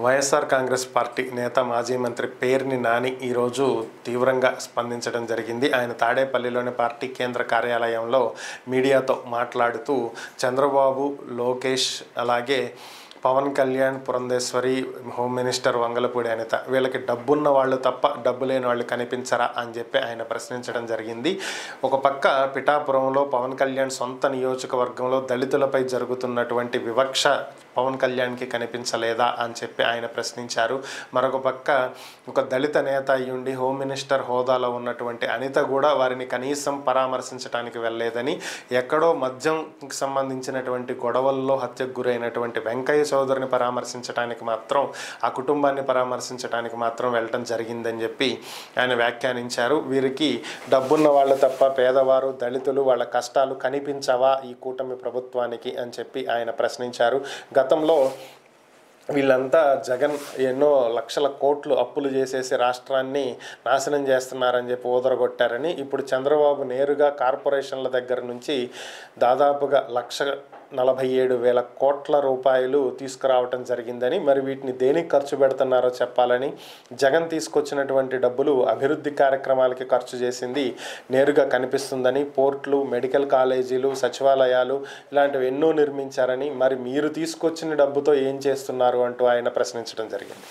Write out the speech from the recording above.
YSR Congress party నేత మాజీ మంత్రి పేర్ని నాని ఈరోజు తీవ్రంగా స్పందించడం జరిగింది. ఆయన తాడేపల్లిలోని పార్టీ కేంద్ర కార్యాలయంలో మీడియాతో మాట్లాడుతూ చంద్రబాబు, లోకేష్ అలాగే పవన్ కళ్యాణ్, పురంధేశ్వరి, హోమ్ మినిస్టర్ వంగలపూడి అనిత వీళ్ళకి డబ్బున్న వాళ్ళు తప్ప డబ్బు లేని వాళ్ళు కనిపించరా అని చెప్పి ఆయన ప్రశ్నించడం జరిగింది. ఒక పక్క పిఠాపురంలో పవన్ కళ్యాణ్ సొంత నియోజకవర్గంలో దళితులపై జరుగుతున్నటువంటి వివక్ష పవన్ కళ్యాణ్కి కనిపించలేదా అని చెప్పి ఆయన ప్రశ్నించారు. మరొక పక్క ఒక దళిత నేత అయ్యుండి హోమ్ మినిస్టర్ హోదాలో ఉన్నటువంటి అనిత కూడా వారిని కనీసం పరామర్శించడానికి వెళ్ళలేదని, ఎక్కడో మద్యంకి సంబంధించినటువంటి గొడవల్లో హత్యకు గురైనటువంటి వెంకయ్య చౌదరిని పరామర్శించడానికి మాత్రం, ఆ కుటుంబాన్ని పరామర్శించడానికి మాత్రం వెళ్ళటం జరిగిందని చెప్పి ఆయన వ్యాఖ్యానించారు. వీరికి డబ్బున్న వాళ్ళు తప్ప పేదవారు, దళితులు, వాళ్ళ కష్టాలు కనిపించవా ఈ కూటమి ప్రభుత్వానికి అని చెప్పి ఆయన ప్రశ్నించారు. గతంలో వీళ్ళంతా జగన్ ఎన్నో లక్షల కోట్లు అప్పులు చేసేసి రాష్ట్రాన్ని నాశనం చేస్తున్నారని చెప్పి ఊదరగొట్టారని, ఇప్పుడు చంద్రబాబు నేరుగా కార్పొరేషన్ల దగ్గర నుంచి దాదాపుగా 1,47,000 కోట్ల రూపాయలు తీసుకురావటం జరిగిందని, మరి వీటిని దేనికి ఖర్చు పెడుతున్నారో చెప్పాలని, జగన్ తీసుకొచ్చినటువంటి డబ్బులు అభివృద్ధి కార్యక్రమాలకి ఖర్చు చేసింది నేరుగా కనిపిస్తుందని, పోర్ట్లు, మెడికల్ కాలేజీలు, సచివాలయాలు ఇలాంటివి ఎన్నో నిర్మించారని, మరి మీరు తీసుకొచ్చిన డబ్బుతో ఏం చేస్తున్నారు అంటూ ఆయన ప్రశ్నించడం జరిగింది.